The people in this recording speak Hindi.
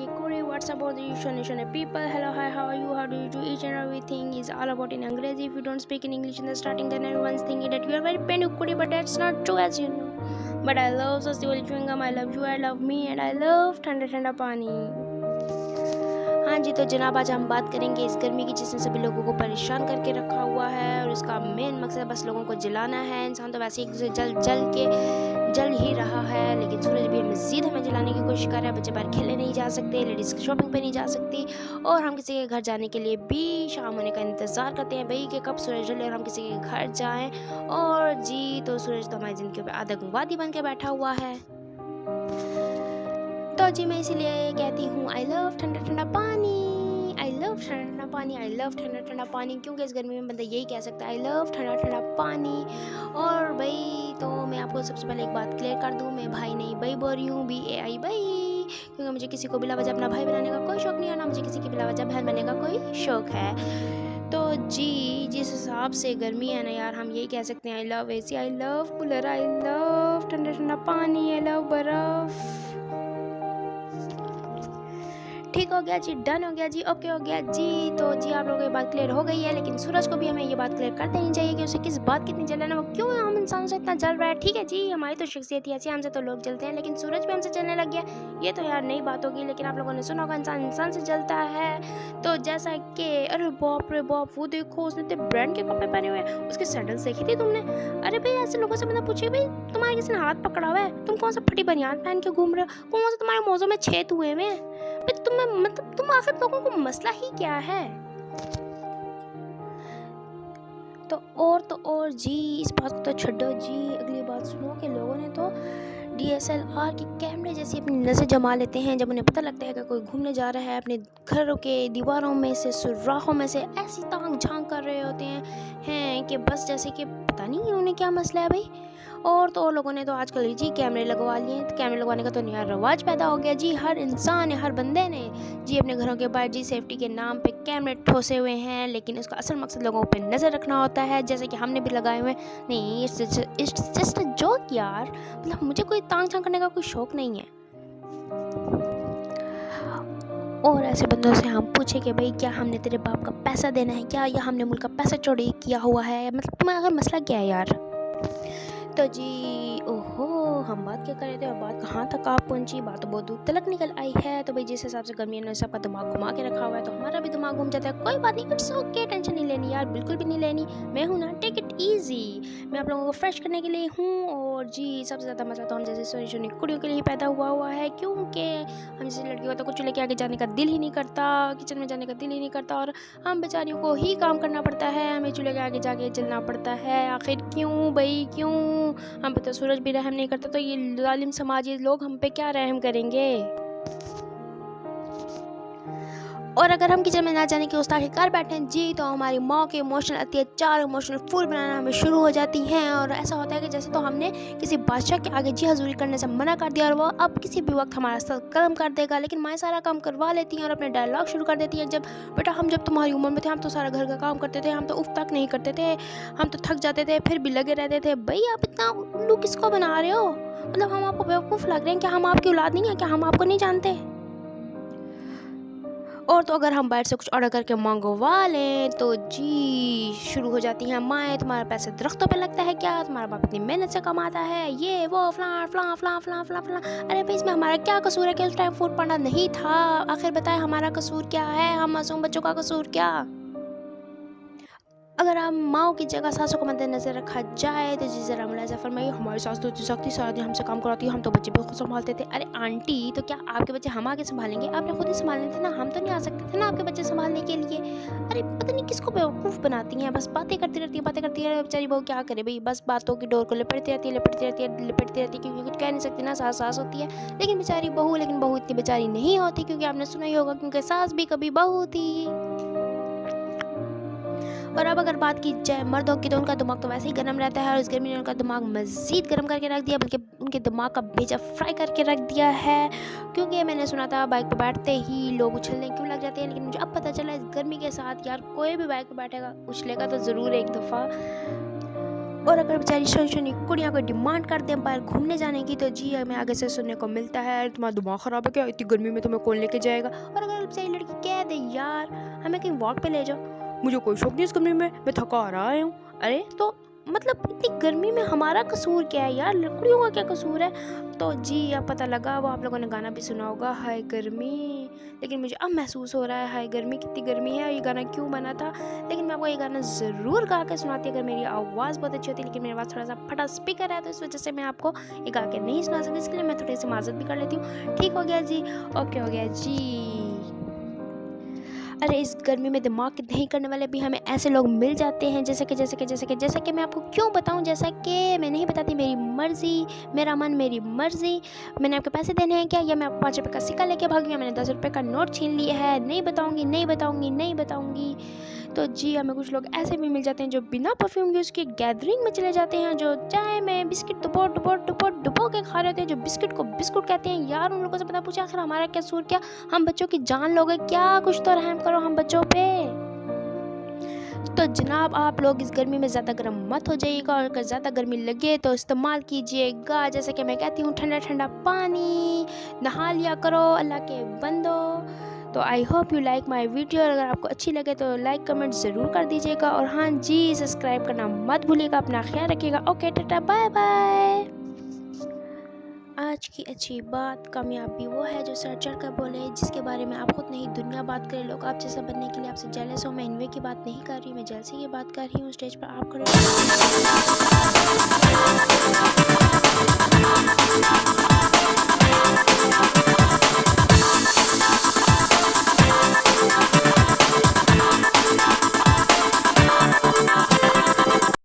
Kore, what's about the Shone people? Hello, hi, how are you? How do you do? Each and everything is all about in Angrezi. If you don't speak in English in the starting, then everyone's thinking that you are very Kore, but that's not true, as you know. But I love Sasiwali chewing gum, I love you, I love me, and I love ठंडा ठंडा पानी। हाँ जी, तो जनाब आज हम बात करेंगे इस गर्मी की जिसने सभी लोगों को परेशान करके रखा हुआ है और इसका मेन मकसद बस लोगों को जलाना है। इंसान तो वैसे एक दूसरे जल ही रहा है, लेकिन सूरज भी हमें जलाने की कोशिश कर रहा है। बच्चे बाहर खेलने नहीं जा सकते, लेडीज़ शॉपिंग पे नहीं जा सकती और हम किसी के घर जाने के लिए भी शाम होने का इंतज़ार करते हैं भाई कि कब सूरज ढले और हम किसी के घर जाएँ। और जी, तो सूरज तो हमारी ज़िंदगी पे आतंकवादी बन के बैठा हुआ है। तो जी मैं इसीलिए कहती हूँ आई लव ठंडा ठंडा पानी, आई लव ठंडा ठंडा पानी, आई लव ठंडा ठंडा पानी, क्योंकि इस गर्मी में बंदा यही कह सकता है आई लव ठंडा ठंडा पानी। और भाई तो मैं आपको सबसे पहले एक बात क्लियर कर दूँ, मैं भाई नहीं भाई बोल रही हूँ, BAI भाई, क्योंकि मुझे किसी को बिला वजह अपना भाई बनाने का कोई शौक नहीं है, ना मुझे किसी की बिला वजह बहन बनने का कोई शौक है। तो जी जिस हिसाब से गर्मी है ना यार, हम यही कह सकते हैं I love AC, I love cooler, I love ठंडा ठंडा पानी, आई लव बर्फ़। ठीक हो गया जी, डन हो गया जी, ओके हो गया जी। तो जी आप लोगों को ये बात क्लियर हो गई है, लेकिन सूरज को भी हमें ये बात क्लियर कर देनी चाहिए कि उसे किस बात की इतनी जलन है, वो क्यों हम इंसान से इतना जल रहा है। ठीक है जी, हमारी तो शख्सियत ही ऐसी, हमसे तो लोग जलते हैं, लेकिन सूरज भी हमसे जलने लग गया, ये तो यार नई बात होगी। लेकिन आप लोगों ने सुना होगा इंसान इंसान से जलता है। तो जैसा कि अरे बाप रे बाप, वो देखो उसने इतने ब्रांड के कपड़े पहने हुए हैं, उसके सैंडल्स देखी थी तुमने? अरे भाई ऐसे लोगों से मतलब पूछिए भाई, तुम्हारे किसी ने हाथ पकड़ा हुआ है? तुम कौन सा फटी बनियान पहन के घूम रहे हो? कौन सा तुम्हारे मौजों में छेद हुए हुए हैं? तुम्हें मतलब तुम आखिर लोगों को मसला ही क्या है? तो और जी इस बात को तो छोड़ो जी, अगली बात सुनो कि लोगों ने तो DSLR के कैमरे जैसी अपनी नज़र जमा लेते हैं जब उन्हें पता लगता है कि कोई घूमने जा रहा है। अपने घरों के दीवारों में से, सुराखों में से ऐसी ताक झांक कर रहे होते हैं कि बस जैसे कि पता नहीं उन्हें क्या मसला है भाई। और तो और लोगों ने तो आजकल जी कैमरे लगवा लिए हैं। तो कैमरे लगवाने का तो नया रवाज पैदा हो गया जी, हर इंसान ने, हर बंदे ने जी अपने घरों के बाहर जी सेफ्टी के नाम पे कैमरे ठोसे हुए हैं, लेकिन उसका असल मकसद लोगों पे नज़र रखना होता है, जैसे कि हमने भी लगाए हुए हैं। नहीं, इट्स जस्ट अ जोक यार, मतलब मुझे कोई तांग झांक करने का कोई शौक नहीं है। और ऐसे बंदों से हम पूछे कि भाई क्या हमने तेरे बाप का पैसा देना है क्या, या हमने मुल्क का पैसा चोरी किया हुआ है, मतलब तुम्हारा आखिर मसला क्या है यार? तो जी ओहो, हम बात क्या कर रहे थे और बात कहाँ तक आप पहुँची, बात तो बहुत दूर तलक निकल आई है। तो भाई जिस हिसाब से गर्मी ने सबका दिमाग घुमा के रखा हुआ है, तो हमारा भी दिमाग घूम जाता है। कोई बात नहीं, इट्स ओके, टेंशन नहीं लेनी यार, बिल्कुल भी नहीं लेनी। मैं हूँ ना, टेक इट ईजी, मैं आप लोगों को फ्रेश करने के लिए हूँ। और जी सबसे ज़्यादा मज़ा तो हम जैसे सोनी सोनी कुड़ियों के लिए पैदा हुआ है, क्योंकि हम जैसे लड़कियों को कुछ लेके आगे जाने का दिल ही नहीं करता, किचन में जाने का दिल ही नहीं करता, और हम बेचारियों को ही काम करना पड़ता है, हमें चूल्हे के आगे जाके जलना पड़ता है। आखिर क्यों भाई क्यों? हम पे तो सूरज भी रहम नहीं करता, तो ये जालिम समाजी लोग हम पे क्या रहम करेंगे? और अगर हम किचन में ना जाने की उस्ताद कर बैठे हैं जी, तो हमारी माँ के इमोशनल अत्याचार, इमोशनल फूल बनाना हमें शुरू हो जाती हैं। और ऐसा होता है कि जैसे तो हमने किसी बादशाह के आगे जी हजूरी करने से मना कर दिया और वो अब किसी भी वक्त हमारा सर कलम कर देगा, लेकिन माएँ सारा काम करवा लेती हैं और अपने डायलॉग शुरू कर देती हैं। जब बेटा हम जब तुम्हारी उम्र में थे, हम तो सारा घर का काम करते थे, हम तो उफ तक नहीं करते थे, हम तो थक जाते थे फिर भी लगे रहते थे। भाई आप इतना उल्लू किसको बना रहे हो? मतलब हम आपको बेवकूफ़ लग रहे हैं क्या? हम आपकी औलाद नहीं है क्या? हम आपको नहीं जानते? और तो अगर हम बाहर से कुछ ऑर्डर करके मंगवा लें, तो जी शुरू हो जाती हैं माएँ, तुम्हारा पैसे दरख्तों पे लगता है क्या? तुम्हारा बाप इतनी मेहनत से कमाता है, ये वो फलां फलां फलां फलां फलां फलां। अरे भाई इसमें हमारा क्या कसूर है कि उस टाइम फूड पांडा नहीं था? आखिर बताएं हमारा कसूर क्या है? हम मासूम बच्चों का कसूर क्या? अगर हम माओ की जगह सासों को मद्देनजर रखा जाए, तो जी ज़रा मुलाज़ा फरमाइए, हमारी सास तो इतनी सख्त थी, सारा दिन हमसे काम करवाती है, हम तो बच्चे भी खुद संभालते थे। अरे आंटी, तो क्या आपके बच्चे हम आके संभालेंगे? आपने खुद ही संभालने थे ना, हम तो नहीं आ सकते थे ना आपके बच्चे संभालने के लिए। अरे पता नहीं किसको बेवकूफ़ बनाती हैं, बस बातें करती रहती है, बातें करती है। बेचारी बहू क्या करे भाई, बस बातों की डोर को लिपटती रहती है, लिपटती रहती है, लिपटती रहती है, क्योंकि कुछ कह नहीं सकती ना, सास सास होती है। लेकिन बहू इतनी बेचारी नहीं होती, क्योंकि आपने सुना ही होगा, क्योंकि सास भी कभी बहू थी। और अब अगर बात की जाए मर्दों की, तो उनका दिमाग तो वैसे ही गर्म रहता है, और इस गर्मी ने उनका दिमाग मज़ीद गर्म करके रख दिया, बल्कि उनके दिमाग का भेजा फ्राई करके रख दिया है। क्योंकि मैंने सुना था बाइक पर बैठते ही लोग उछलने क्यों लग जाते हैं, लेकिन मुझे अब पता चला इस गर्मी के साथ यार कोई भी बाइक पर बैठेगा उछलेगा तो ज़रूर एक दफ़ा। और अगर बेचारी छोटी कुड़ियाँ कोई डिमांड करते हैं बाहर घूमने जाने की, तो जी हमें आगे से सुनने को मिलता है तुम्हारा दिमाग ख़राब है क्या, इतनी गर्मी में तुम्हें कौन लेके जाएगा। और अगर बेचारी लड़की कह दे यार हमें कहीं वॉक पे ले जाओ, मुझे कोई शौक नहीं इस गर्मी में, मैं थका आ रहा हूँ। अरे तो मतलब इतनी गर्मी में हमारा कसूर क्या है यार, लड़कियों का क्या कसूर है। तो जी अब पता लगा, वो आप लोगों ने गाना भी सुना होगा हाय गर्मी, लेकिन मुझे अब महसूस हो रहा है हाय गर्मी कितनी गर्मी है, ये गाना क्यों बना था। लेकिन मैं आपको ये गाना ज़रूर गा के सुनाती अगर मेरी आवाज़ बहुत अच्छी होती, लेकिन मेरे पास थोड़ा सा फटा स्पीकर है, तो इस वजह से मैं आपको ये गा के नहीं सुना सकती, इसके लिए मैं थोड़ी सी माजत भी कर लेती हूँ। ठीक हो गया जी, ओके हो गया जी। अरे इस गर्मी में दिमाग नहीं करने वाले भी हमें ऐसे लोग मिल जाते हैं, जैसे कि मैं आपको क्यों बताऊं, जैसा कि मैं नहीं बताती, मेरी मर्जी, मेरा मन मेरी मर्जी। मैंने आपके पैसे देने हैं क्या, या मैं आपको 5 रुपये का सिक्का लेके भाग गया, मैंने 10 रुपये का नोट छीन लिया है, नहीं बताऊंगी नहीं बताऊंगी नहीं बताऊंगी। तो जी हमें कुछ लोग ऐसे भी मिल जाते हैं जो बिना परफ्यूम के उसकी गैदरिंग में चले जाते हैं, जो चाय में बिस्किट डुबो के खा रहे होते हैं, जो बिस्किट को बिस्कुट कहते हैं। यार उन लोगों से पता पूछा आखिर हमारा क्या कसूर, क्या हम बच्चों की जान लोगे क्या, कुछ तो रहम करो हम बच्चों पे। तो जनाब आप लोग इस गर्मी में ज़्यादा गर्म मत हो जाइएगा, और अगर ज़्यादा गर्मी लगे तो इस्तेमाल कीजिएगा, जैसे कि मैं कहती हूँ ठंडा ठंडा पानी, नहा लिया करो अल्लाह के बंदो। तो I hope you like my video, अगर आपको अच्छी लगे तो लाइक कमेंट ज़रूर कर दीजिएगा, और हाँ जी सब्सक्राइब करना मत भूलिएगा। अपना ख्याल रखिएगा। Okay tata bye bye. आज की अच्छी बात कामयाबी वो है जो सर चढ़ कर बोले, जिसके बारे में आप खुद नहीं दुनिया बात करे। लोग आप जैसा बनने के लिए आपसे जेलस हो। मैं इनवे की बात नहीं कर रही, मैं जेलसी की बात कर रही हूँ। स्टेज पर आप खड़े